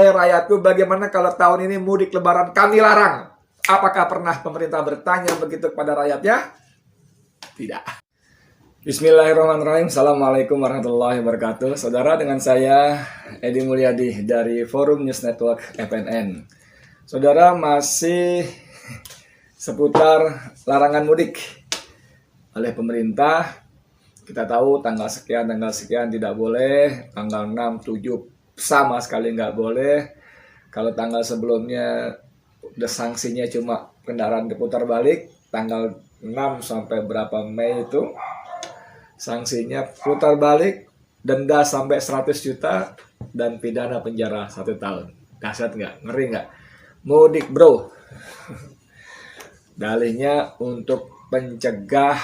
Rakyatku, bagaimana kalau tahun ini mudik lebaran kami larang? Apakah pernah pemerintah bertanya begitu kepada rakyatnya? Tidak. Bismillahirrahmanirrahim. Assalamualaikum warahmatullahi wabarakatuh. Saudara, dengan saya Edi Mulyadi dari Forum News Network FNN. Saudara, masih seputar larangan mudik oleh pemerintah. Kita tahu tanggal sekian tidak boleh, tanggal 6, 7 sama sekali nggak boleh. Kalau tanggal sebelumnya udah sanksinya cuma kendaraan diputar balik, tanggal 6 sampai berapa Mei itu sanksinya putar balik, denda sampai 100 juta dan pidana penjara 1 tahun. Dahsyat nggak? Ngeri nggak? Mudik bro. Dalihnya untuk mencegah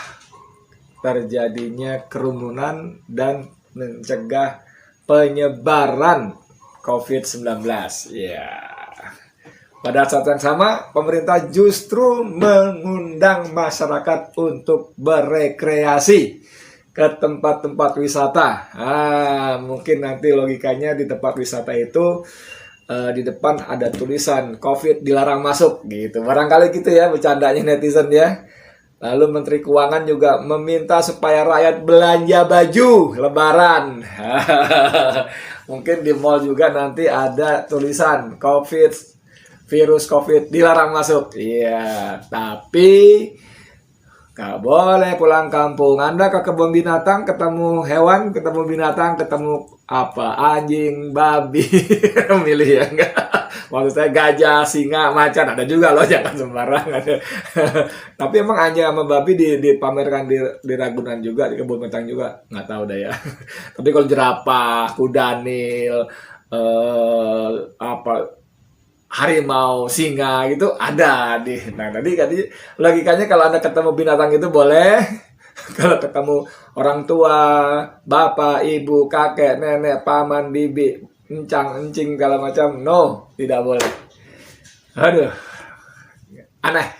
terjadinya kerumunan dan mencegah penyebaran COVID-19. Ya. Pada saat yang sama, pemerintah justru mengundang masyarakat untuk berekreasi ke tempat-tempat wisata. Mungkin nanti logikanya di tempat wisata itu di depan ada tulisan COVID dilarang masuk gitu. Barangkali gitu ya bercandanya netizen ya. Lalu Menteri Keuangan juga meminta supaya rakyat belanja baju lebaran. Mungkin di mall juga nanti ada tulisan virus COVID dilarang masuk. Iya, tapi nggak boleh pulang kampung. Anda ke kebun binatang ketemu hewan, ketemu binatang, ketemu apa? Anjing, babi, milih ya enggak? Maksud saya gajah, singa, macan ada juga loh, jangan sembarangan. Tapi emang anjing sama babi dipamerkan di Ragunan juga, di kebun binatang juga, nggak tahu dah ya. Tapi kalau jerapah, kuda nil, harimau, singa gitu ada di. Nah tadi logikanya kalau Anda ketemu binatang itu boleh. Kalau ketemu orang tua, bapak, ibu, kakek, nenek, paman, bibi, encang, segala macam, no, tidak boleh. Aduh, aneh.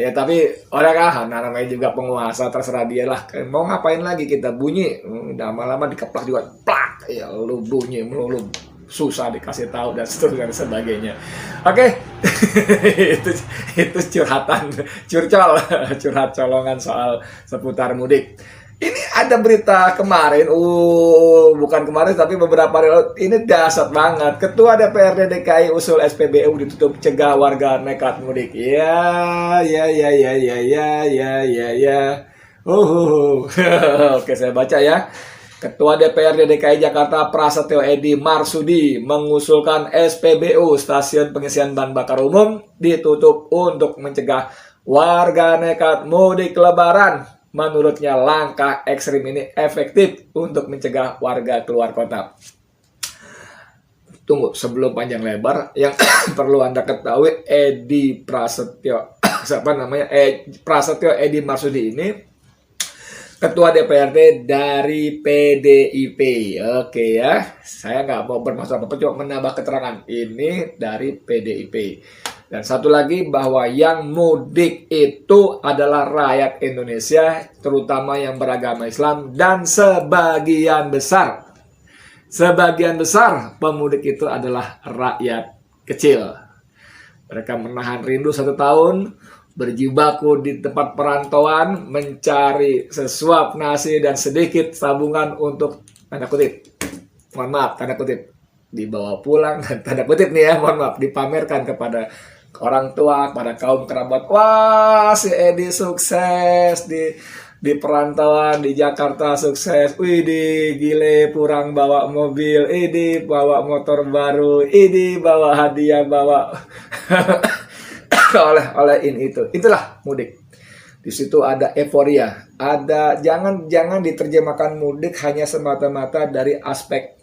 Ya tapi orang namanya juga penguasa, terserah dia lah. Mau ngapain lagi kita bunyi, udah lama-lama dikeplak juga, plak, ya lu bunyi melulu. Susah dikasih tahu dan seterusnya dan sebagainya. Oke. itu curhat colongan soal seputar mudik. Ini ada berita kemarin, bukan kemarin tapi beberapa hari lalu, ini dahsyat banget. Ketua DPRD DKI usul SPBU ditutup cegah warga nekat mudik. Ya. Oke, saya baca ya. Ketua DPRD DKI Jakarta Prasetyo Edy Marsudi mengusulkan SPBU stasiun pengisian bahan bakar umum ditutup untuk mencegah warga nekat mudik lebaran. Menurutnya langkah ekstrim ini efektif untuk mencegah warga keluar kota. Tunggu, sebelum panjang lebar, yang perlu Anda ketahui, Prasetyo Edy Marsudi ini Ketua DPRD dari PDIP. Oke ya, saya nggak mau bermaksud apa-apa, cuma menambah keterangan. Ini dari PDIP. Dan satu lagi, bahwa yang mudik itu adalah rakyat Indonesia, terutama yang beragama Islam, dan sebagian besar pemudik itu adalah rakyat kecil. Mereka menahan rindu 1 tahun, berjibaku di tempat perantauan, mencari sesuap nasi dan sedikit tabungan untuk tanda kutip dibawa pulang, dan tanda kutip nih ya, mohon maaf, dipamerkan kepada orang tua, pada kaum kerabat. Wah, si Edi sukses di perantauan di Jakarta, sukses. Widih, gile, pulang bawa mobil, ini bawa motor baru, ini bawa hadiah, bawa oleh ini itu. Itulah mudik. Di situ ada euforia. Ada jangan diterjemahkan mudik hanya semata-mata dari aspek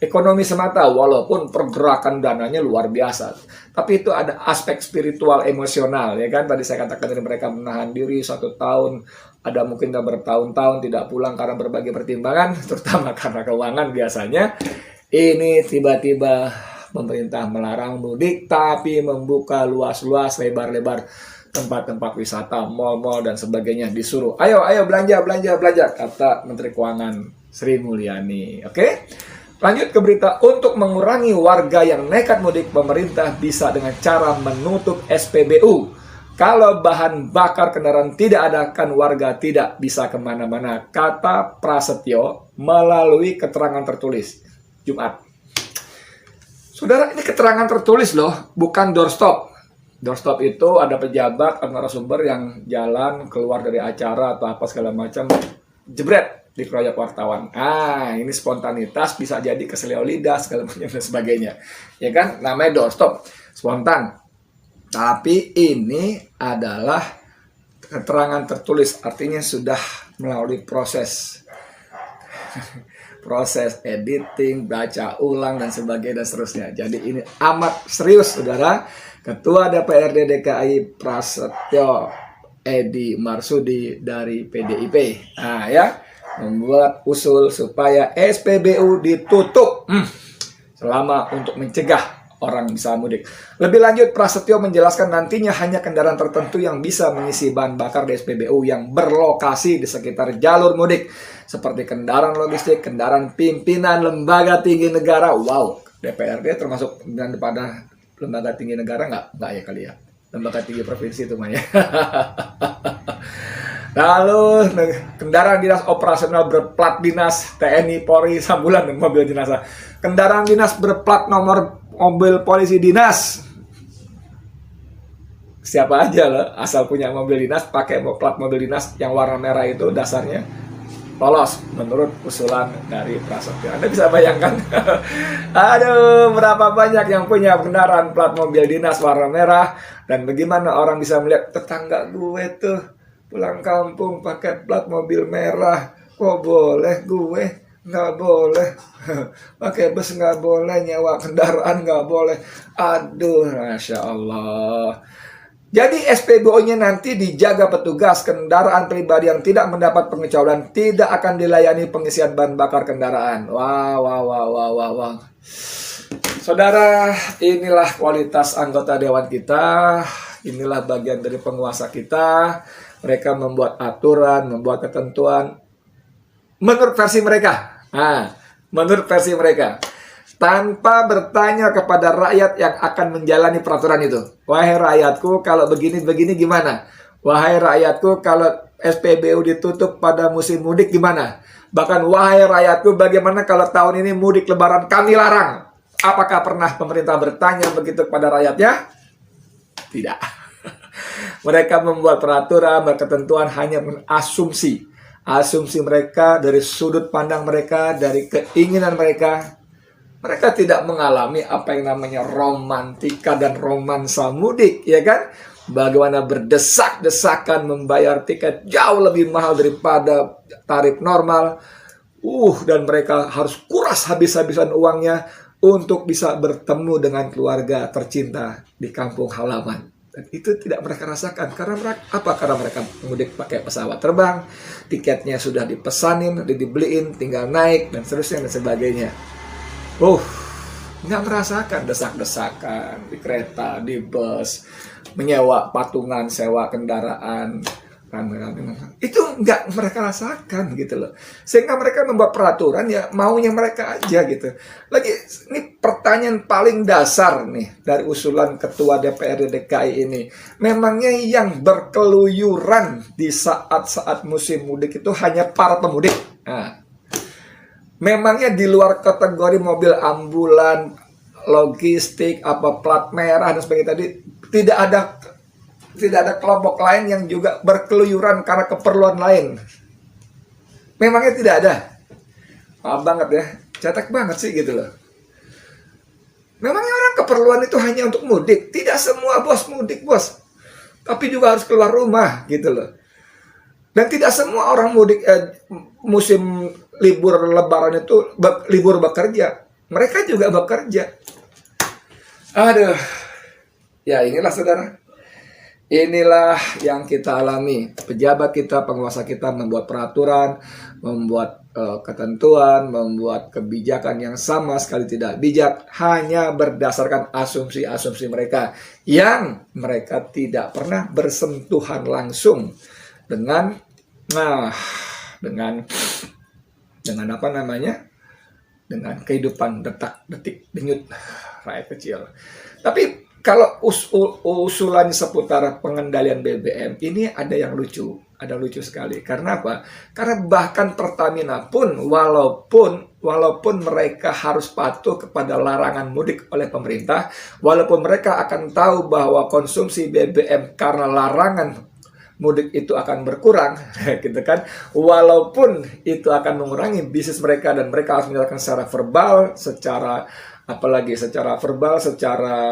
ekonomi semata, walaupun pergerakan dananya luar biasa. Tapi itu ada aspek spiritual, emosional, ya kan? Tadi saya katakan dari mereka menahan diri 1 tahun, ada mungkin bertahun-tahun tidak pulang karena berbagai pertimbangan, terutama karena keuangan biasanya. Ini tiba-tiba pemerintah melarang mudik, tapi membuka luas-luas, lebar-lebar tempat-tempat wisata, mal-mal dan sebagainya, disuruh, ayo belanja, kata Menteri Keuangan Sri Mulyani. Oke? Lanjut ke berita, untuk mengurangi warga yang nekat mudik, pemerintah bisa dengan cara menutup SPBU. Kalau bahan bakar kendaraan tidak ada, kan warga tidak bisa kemana-mana, kata Prasetyo melalui keterangan tertulis Jumat. Saudara, ini keterangan tertulis loh, bukan doorstop. Doorstop itu ada pejabat atau narasumber yang jalan keluar dari acara atau apa segala macam, jebret dikeroyok wartawan. Ini spontanitas, bisa jadi keselio lidah segala macam dan sebagainya. Ya kan? Namanya doorstop, spontan. Tapi ini adalah keterangan tertulis, artinya sudah melalui proses editing, baca ulang dan sebagainya dan seterusnya. Jadi ini amat serius, saudara. Ketua DPRD DKI Prasetyo Edi Marsudi dari PDIP. Membuat usul supaya SPBU ditutup selama untuk mencegah orang bisa mudik. Lebih lanjut, Prasetyo menjelaskan nantinya hanya kendaraan tertentu yang bisa mengisi bahan bakar di SPBU yang berlokasi di sekitar jalur mudik, seperti kendaraan logistik, kendaraan pimpinan lembaga tinggi negara. Wow, DPRD termasuk daripada lembaga tinggi negara nggak ya kali ya? Lembaga tinggi provinsi itu mah ya. Lalu kendaraan dinas operasional berplat dinas TNI, Polri, ambulan dan mobil jenazah. Kendaraan dinas berplat nomor mobil polisi dinas. Siapa aja loh, asal punya mobil dinas, pakai plat mobil dinas yang warna merah itu dasarnya lolos menurut usulan dari Prasetyo. Anda bisa bayangkan, aduh, berapa banyak yang punya kendaraan plat mobil dinas warna merah, dan bagaimana orang bisa melihat tetangga gue tuh pulang kampung pakai plat mobil merah, kok boleh gue nggak boleh, pakai bus nggak boleh, nyewa kendaraan nggak boleh. Aduh, Masya Allah. Jadi SPBU-nya nanti dijaga petugas. Kendaraan pribadi yang tidak mendapat pengecualian tidak akan dilayani pengisian bahan bakar kendaraan. Wah. Saudara, inilah kualitas anggota dewan kita. Inilah bagian dari penguasa kita. Mereka membuat aturan, membuat ketentuan menurut versi mereka. Menurut versi mereka. Tanpa bertanya kepada rakyat yang akan menjalani peraturan itu. Wahai rakyatku, kalau begini-begini gimana? Wahai rakyatku, kalau SPBU ditutup pada musim mudik gimana? Bahkan, wahai rakyatku, bagaimana kalau tahun ini mudik lebaran kami larang? Apakah pernah pemerintah bertanya begitu kepada rakyatnya? Tidak. Mereka membuat peraturan, ketentuan hanya mengasumsi. Asumsi mereka dari sudut pandang mereka, dari keinginan mereka. Mereka tidak mengalami apa yang namanya romantika dan romansa mudik, ya kan? Bagaimana berdesak-desakan membayar tiket jauh lebih mahal daripada tarif normal. Dan mereka harus kuras habis-habisan uangnya untuk bisa bertemu dengan keluarga tercinta di kampung halaman. Dan itu tidak mereka rasakan. Karena mereka mudik pakai pesawat terbang, tiketnya sudah dipesanin, dibeliin, tinggal naik, dan seterusnya dan sebagainya. Nggak merasakan desak-desakan di kereta, di bus, menyewa patungan, sewa kendaraan, itu nggak mereka rasakan gitu loh. Sehingga mereka membuat peraturan ya maunya mereka aja gitu. Lagi ini pertanyaan paling dasar nih dari usulan Ketua DPRD DKI ini. Memangnya yang berkeluyuran di saat-saat musim mudik itu hanya para pemudik? Memangnya di luar kategori mobil ambulan, logistik, plat merah dan sebagainya tadi tidak ada kelompok lain yang juga berkeluyuran karena keperluan lain? Memangnya tidak ada? Maaf banget ya, cetek banget sih gitu loh. Memangnya orang keperluan itu hanya untuk mudik? Tidak semua bos mudik bos, tapi juga harus keluar rumah gitu loh. Dan tidak semua orang mudik musim libur lebaran itu libur bekerja. Mereka juga bekerja. Aduh, ya inilah saudara. Inilah yang kita alami. Pejabat kita, penguasa kita membuat peraturan, membuat ketentuan, membuat kebijakan yang sama sekali tidak bijak, hanya berdasarkan asumsi-asumsi mereka yang mereka tidak pernah bersentuhan langsung dengan dengan kehidupan detak-detik denyut rakyat kecil. Tapi kalau usulan seputar pengendalian BBM ini ada yang lucu sekali. Karena apa? Karena bahkan Pertamina pun walaupun mereka harus patuh kepada larangan mudik oleh pemerintah, walaupun mereka akan tahu bahwa konsumsi BBM karena larangan mudik itu akan berkurang, gitu kan? Walaupun itu akan mengurangi bisnis mereka dan mereka harus menyatakan secara verbal, secara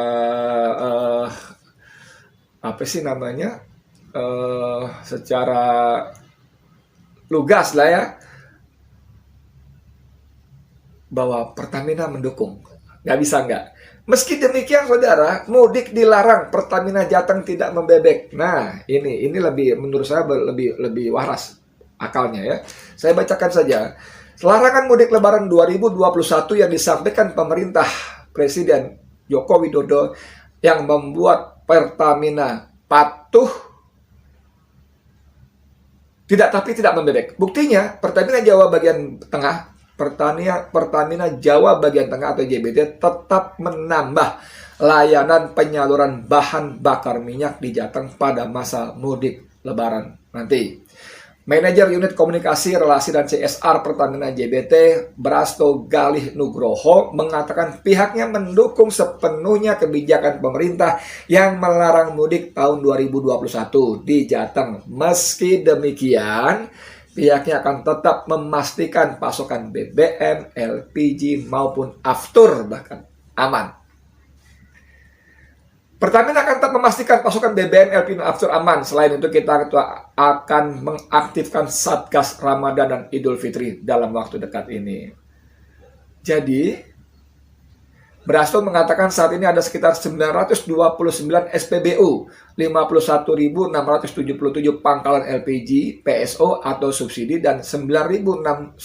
apa sih namanya? Secara lugas lah ya, bahwa Pertamina mendukung. Nggak bisa nggak. Meski demikian, saudara, mudik dilarang, Pertamina Jateng tidak membebek. Nah, ini lebih, menurut saya lebih waras akalnya ya. Saya bacakan saja. Larangan mudik Lebaran 2021 yang disampaikan pemerintah Presiden Joko Widodo yang membuat Pertamina patuh tidak membebek. Buktinya, Pertamina Jawa bagian tengah, Pertamina Jawa bagian tengah atau JBT tetap menambah layanan penyaluran bahan bakar minyak di Jateng pada masa mudik Lebaran nanti. Manajer Unit Komunikasi, Relasi, dan CSR Pertamina JBT, Brasto Galih Nugroho, mengatakan pihaknya mendukung sepenuhnya kebijakan pemerintah yang melarang mudik tahun 2021 di Jateng. Meski demikian, pihaknya akan tetap memastikan pasokan BBM, LPG, maupun aftur bahkan aman. Pertamina akan tetap memastikan pasokan BBM, LPG, dan aftur aman. Selain itu, kita akan mengaktifkan Satgas Ramadan dan Idul Fitri dalam waktu dekat ini. Jadi, Brasto mengatakan saat ini ada sekitar 929 SPBU, 51.677 pangkalan LPG, PSO atau subsidi, dan 9.004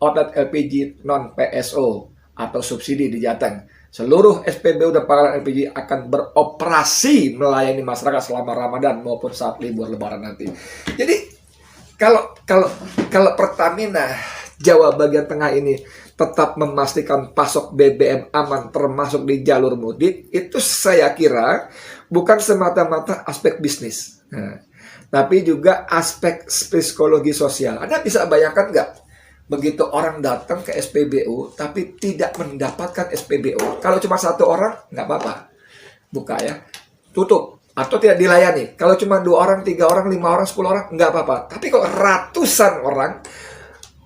outlet LPG non-PSO atau subsidi di Jateng. Seluruh SPBU dan pangkalan LPG akan beroperasi melayani masyarakat selama Ramadan maupun saat libur Lebaran nanti. Jadi kalau Pertamina Jawa bagian tengah ini tetap memastikan pasok BBM aman termasuk di jalur mudik, itu saya kira bukan semata-mata aspek bisnis, tapi juga aspek psikologi sosial. Anda bisa bayangkan nggak? Begitu orang datang ke SPBU tapi tidak mendapatkan SPBU, kalau cuma satu orang nggak apa-apa, buka ya, tutup atau tidak dilayani. Kalau cuma 2 orang, 3 orang, 5 orang, 10 orang nggak apa-apa. Tapi kalau ratusan orang,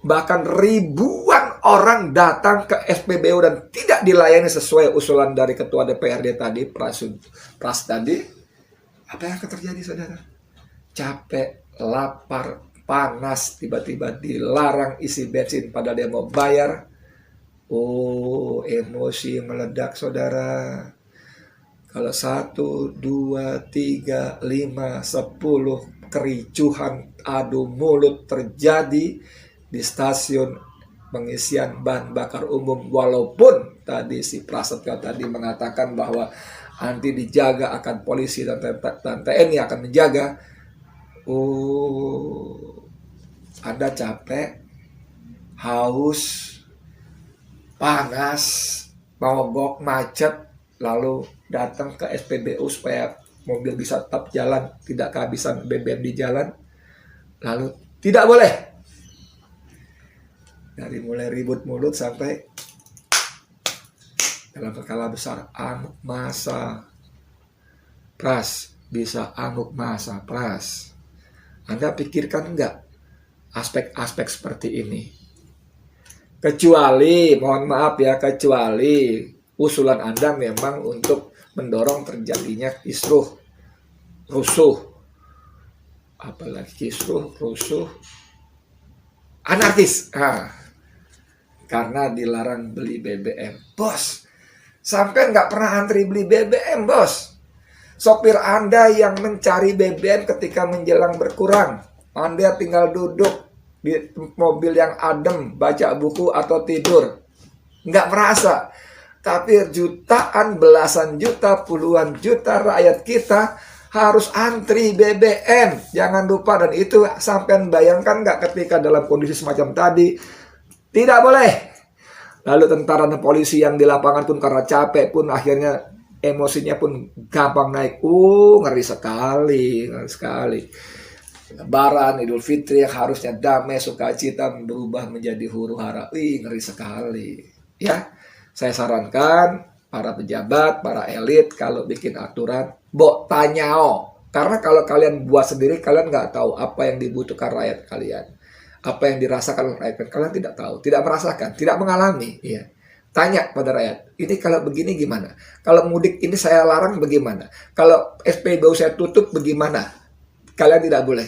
bahkan ribuan orang datang ke SPBU dan tidak dilayani sesuai usulan dari Ketua DPRD tadi, Pras tadi, apa yang akan terjadi, saudara? Capek, lapar, panas, tiba-tiba dilarang isi bensin pada dia mau bayar. Oh, emosi meledak, saudara. Kalau 1, 2, 3, 5, 10 kericuhan adu mulut terjadi di stasiun pengisian bahan bakar umum, walaupun tadi si Prasetyo tadi mengatakan bahwa nanti dijaga akan polisi dan TNI akan menjaga. Anda capek, haus, panas, mogok, macet, lalu datang ke SPBU supaya mobil bisa tetap jalan, tidak kehabisan BBM di jalan, lalu tidak boleh. Dari mulai ribut mulut sampai dalam skala besar, amuk massa. Pras, bisa amuk massa, Pras. Anda pikirkan enggak aspek-aspek seperti ini? Kecuali, mohon maaf ya, kecuali usulan Anda memang untuk mendorong terjadinya kisruh, rusuh, apalagi kisruh, rusuh, anarkis. Karena dilarang beli BBM. Bos, sampai nggak pernah antri beli BBM, bos. Sopir Anda yang mencari BBM ketika menjelang berkurang, Anda tinggal duduk di mobil yang adem, baca buku atau tidur, nggak merasa. Tapi jutaan, belasan juta, puluhan juta rakyat kita harus antri BBM. Jangan lupa, dan itu sampai bayangkan nggak ketika dalam kondisi semacam tadi, tidak boleh. Lalu tentara dan polisi yang di lapangan pun karena capek pun akhirnya emosinya pun gampang naik. Ngeri sekali, ngeri sekali. Lebaran, Idul Fitri yang harusnya damai, sukacita berubah menjadi huru-hara. Ngeri sekali. Ya, saya sarankan para pejabat, para elit kalau bikin aturan, tanyao. Karena kalau kalian buat sendiri, kalian nggak tahu apa yang dibutuhkan rakyat kalian. Apa yang dirasakan rakyat kalian tidak tahu, tidak merasakan, tidak mengalami. Ya. Tanya pada rakyat, ini kalau begini gimana? Kalau mudik ini saya larang bagaimana? Kalau SPBU saya tutup bagaimana? Kalian tidak boleh.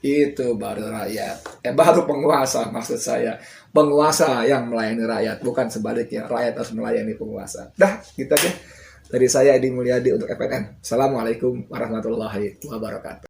Itu baru rakyat. Baru penguasa maksud saya. Penguasa yang melayani rakyat, bukan sebaliknya. Rakyat harus melayani penguasa. Dah, gitu aja. Dari saya Edi Mulyadi untuk FNN. Assalamualaikum warahmatullahi wabarakatuh.